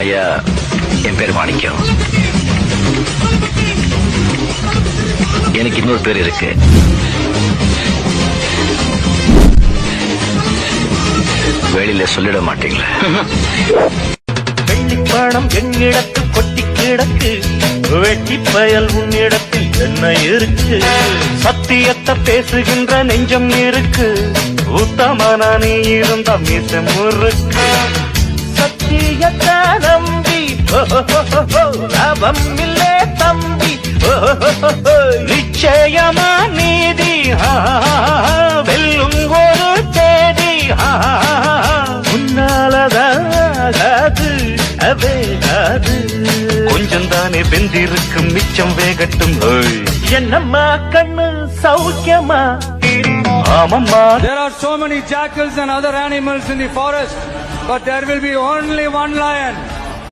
ஐயா, என் பேர் மாணிக்கம். எனக்கு இன்னொரு பேர் இருக்கு. வெளியில சொல்லிட மாட்டீங்களா? வெள்ளிப்பணம் என்னிடத்து கொட்டி கிடக்கு, வெட்டி பயல் உன்னிடத்தில் என்ன இருக்கு? சத்தியத்தை பேசுகின்ற நெஞ்சம் இருக்கு, உத்தமன நீ இருந்த மீசம் இருக்கு. சத்தியத்தை நம்பி லாபம் இல்லே தம்பி, நிச்சயமா நீதி வெல்லும் ஒரு தேதி. முன்னாலதாகாது அவேகாது, கொஞ்சம் தானே வெந்திருக்கும் மிச்சம் வேகட்டும். என்னம்மா கண்ணு சௌக்கியமா? ஆமம்மா. There are so many jackals and other animals in the forest, but there will be only one lion.